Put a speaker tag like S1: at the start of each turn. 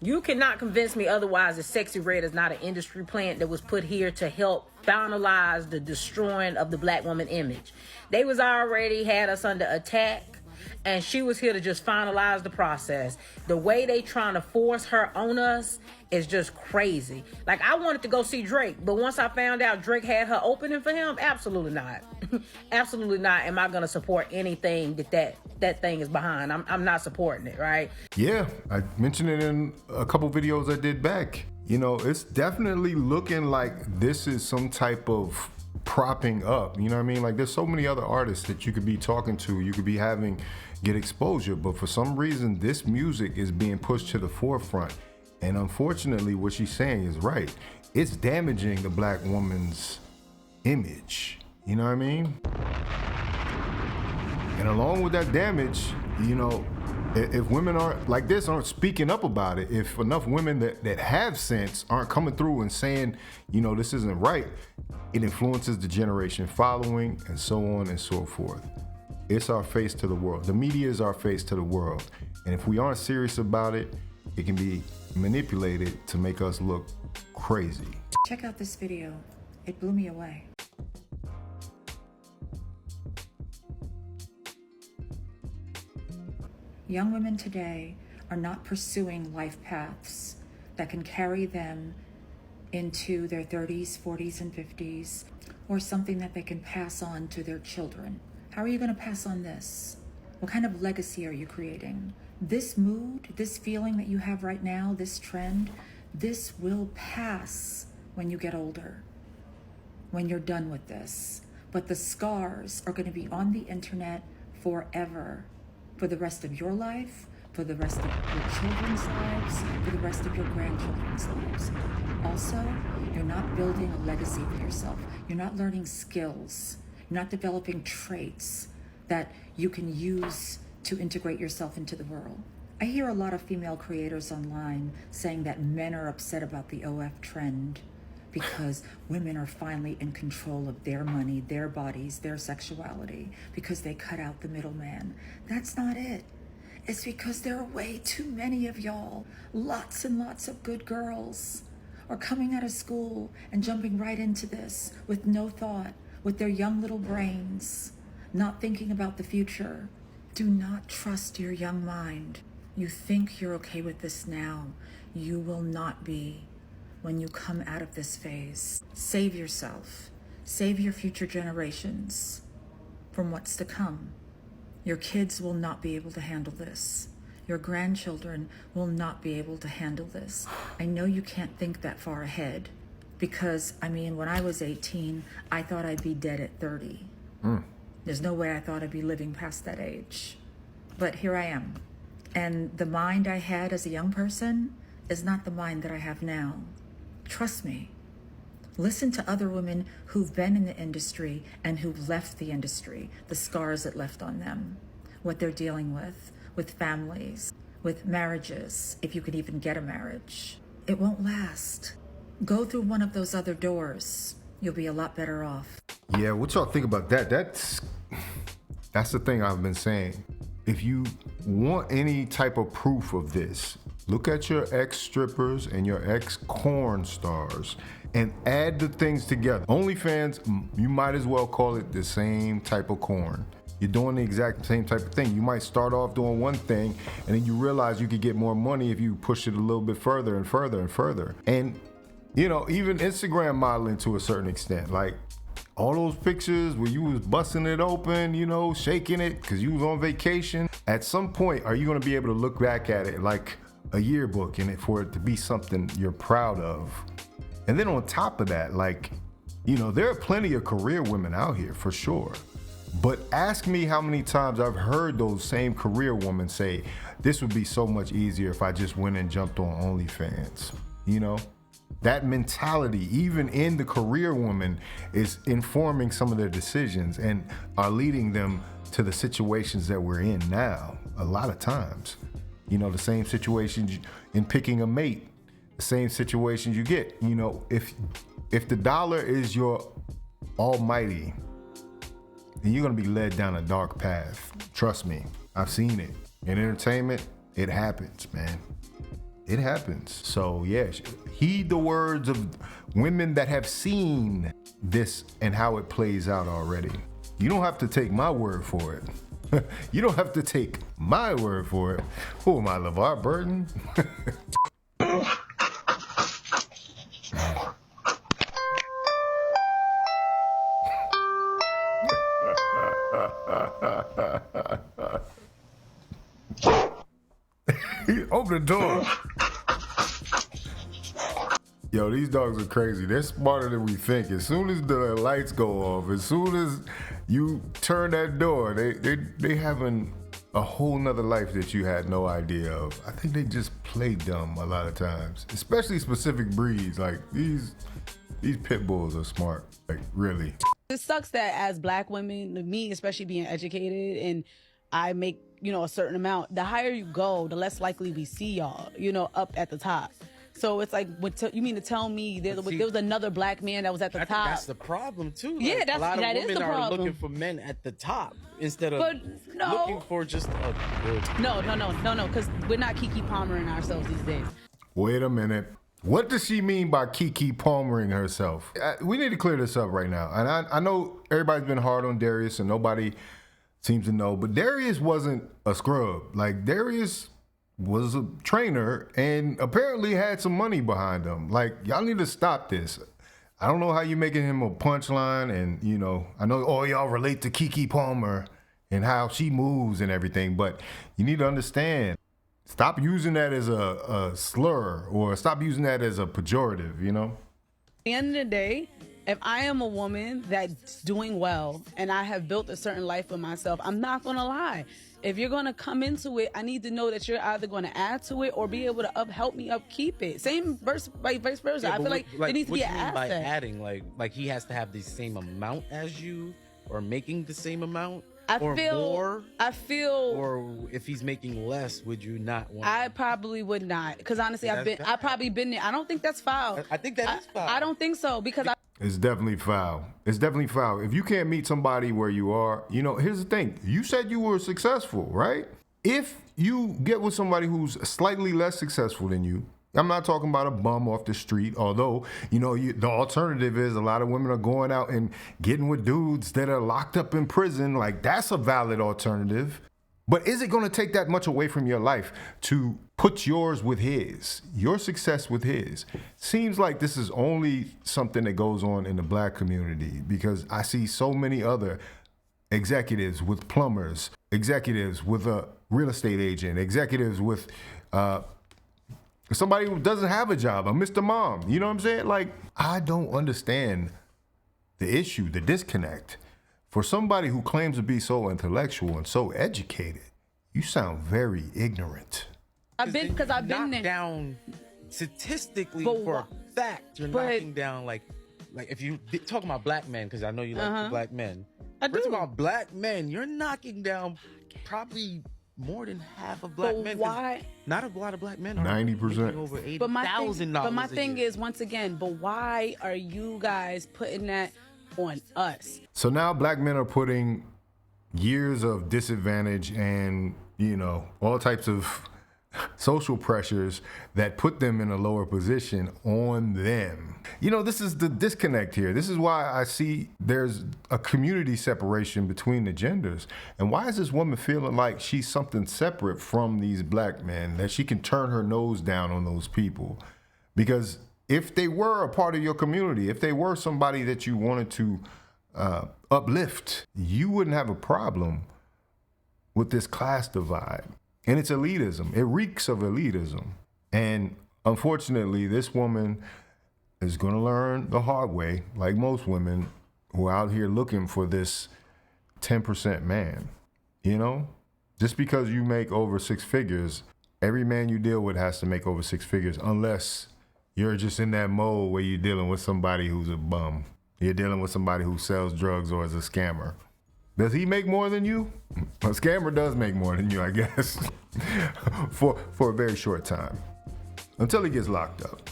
S1: You cannot convince me otherwise that SEXYY is not an industry plant that was put here to help finalize the destroying of the black woman image. They was already had us under attack, and she was here to just finalize the process. The way they trying to force her on us is just crazy. Like, I wanted to go see Drake, but once I found out Drake had her opening for him, absolutely not. Absolutely not am I gonna support anything that thing is behind. I'm not supporting it, right?
S2: Yeah, I mentioned it in a couple videos I did back. You know, it's definitely looking like this is some type of propping up, you know what I mean? Like, there's so many other artists that you could be talking to, you could be having get exposure, but for some reason this music is being pushed to the forefront. And unfortunately, what she's saying is right. It's damaging the black woman's image, you know what I mean? And along with that damage, you know, if women aren't like this, aren't speaking up about it, if enough women that have sense aren't coming through and saying, you know, this isn't right, it influences the generation following and so on and so forth. It's our face to the world. The media is our face to the world. And if we aren't serious about it, it can be manipulated to make us look crazy.
S3: Check out this video. It blew me away. Young women today are not pursuing life paths that can carry them into their 30s, 40s, and 50s, or something that they can pass on to their children. How are you going to pass on this? What kind of legacy are you creating? This mood, this feeling that you have right now, this trend, this will pass when you get older, when you're done with this. But the scars are going to be on the internet forever, for the rest of your life, for the rest of your children's lives, for the rest of your grandchildren's lives. Also, you're not building a legacy for yourself. You're not learning skills. You're not developing traits that you can use to integrate yourself into the world. I hear a lot of female creators online saying that men are upset about the OF trend because women are finally in control of their money, their bodies, their sexuality, because they cut out the middleman. That's not it. It's because there are way too many of y'all, lots and lots of good girls, are coming out of school and jumping right into this with no thought, with their young little brains, not thinking about the future. Do not trust your young mind. You think you're okay with this now. You will not be when you come out of this phase. Save yourself. Save your future generations from what's to come. Your kids will not be able to handle this. Your grandchildren will not be able to handle this. I know you can't think that far ahead because, I mean, when I was 18, I thought I'd be dead at 30. There's no way I thought I'd be living past that age. But here I am. And the mind I had as a young person is not the mind that I have now. Trust me. Listen to other women who've been in the industry and who've left the industry, the scars it left on them, what they're dealing with families, with marriages, if you could even get a marriage. It won't last. Go through one of those other doors. You'll be a lot better off.
S2: Yeah, what y'all think about that? That's the thing I've been saying. If you want any type of proof of this, look at your ex-strippers and your ex-corn stars and add the things together. OnlyFans, you might as well call it the same type of corn. You're doing the exact same type of thing. You might start off doing one thing and then you realize you could get more money if you push it a little bit further and further and further. And, you know, even Instagram modeling to a certain extent, like all those pictures where you was busting it open, you know, shaking it because you was on vacation. At some point, are you gonna be able to look back at it like a yearbook in it for it to be something you're proud of? And then on top of that, like, you know, there are plenty of career women out here for sure. But ask me how many times I've heard those same career women say, this would be so much easier if I just went and jumped on OnlyFans, you know? That mentality, even in the career woman, is informing some of their decisions and are leading them to the situations that we're in now, a lot of times. You know, the same situations in picking a mate, the same situations you get. You know, if the dollar is your almighty, then you're gonna be led down a dark path. Trust me, I've seen it. In entertainment, it happens, man. It happens. So yeah, heed the words of women that have seen this and how it plays out already. You don't have to take my word for it. You don't have to take my word for it. Who am I, LeVar Burton? Open the door. Yo, these dogs are crazy. They're smarter than we think. As soon as the lights go off, as soon as you turn that door, they having a whole nother life that you had no idea of. I think they just play dumb a lot of times, especially specific breeds. Like these pit bulls are smart, like really.
S4: It sucks that as Black women, me especially being educated, and I make, a certain amount, the higher you go, the less likely we see y'all, up at the top. So it's like, you mean to tell me there was another Black man that was at the top?
S5: That's the problem too. Like,
S4: Yeah,
S5: a lot of
S4: that is
S5: women
S4: the
S5: are
S4: problem.
S5: looking for men at the top instead of
S4: no.
S5: looking for just a good.
S4: No, because we're not Keke Palmering ourselves these days.
S2: Wait a minute. What does she mean by Keke Palmering herself? We need to clear this up right now. And I know everybody's been hard on Darius and nobody seems to know, but Darius wasn't a scrub. Like, Darius was a trainer and apparently had some money behind him. Like, y'all need to stop this. I don't know how you're making him a punchline, and I know all y'all relate to Keke Palmer and how she moves and everything, but you need to understand, stop using that as a slur, or stop using that as a pejorative,
S4: At the end of the day, if I am a woman that's doing well and I have built a certain life for myself, I'm not going to lie. If you're going to come into it, I need to know that you're either going to add to it or be able to help me upkeep it. Same vice versa.
S5: Yeah,
S4: I feel like it needs to be an asset.
S5: By adding, like he has to have the same amount as you, or making the same amount, or more. Or if he's making less, would you not want?
S4: I probably would not, because honestly, I've probably been there. I don't think that's foul.
S5: I think that is foul.
S4: I don't think so, because
S2: It's definitely foul. It's definitely foul. If you can't meet somebody where you are, here's the thing. You said you were successful, right? If you get with somebody who's slightly less successful than you, I'm not talking about a bum off the street, although, the alternative is a lot of women are going out and getting with dudes that are locked up in prison. Like, that's a valid alternative. But is it going to take that much away from your life to put yours with his, your success with his? Seems like this is only something that goes on in the Black community, because I see so many other executives with plumbers, executives with a real estate agent, executives with somebody who doesn't have a job, a Mr. Mom. You know what I'm saying? Like, I don't understand the issue, the disconnect. For somebody who claims to be so intellectual and so educated, you sound very ignorant.
S4: I've been there.
S5: Down statistically, for a fact, you're knocking down like if you talking about Black men, because I know you like the Black men.
S4: I do.
S5: We're talking about Black men. You're knocking down probably more than half of Black men.
S4: Why?
S5: Not a lot of Black men are
S2: 90%.
S5: over $80,000.
S4: But my thing is, once again, but why are you guys putting that on us?
S2: So now Black men are putting years of disadvantage and, all types of social pressures that put them in a lower position on them. This is the disconnect here. This is why I see there's a community separation between the genders. And why is this woman feeling like she's something separate from these Black men, that she can turn her nose down on those people? Because if they were a part of your community, if they were somebody that you wanted to uplift, you wouldn't have a problem with this class divide. And it's elitism. It reeks of elitism. And unfortunately, this woman is going to learn the hard way, like most women who are out here looking for this 10% man. Just because you make over six figures, every man you deal with has to make over six figures, unless you're just in that mode where you're dealing with somebody who's a bum. You're dealing with somebody who sells drugs or is a scammer. Does he make more than you? A scammer does make more than you, I guess, for a very short time, until he gets locked up,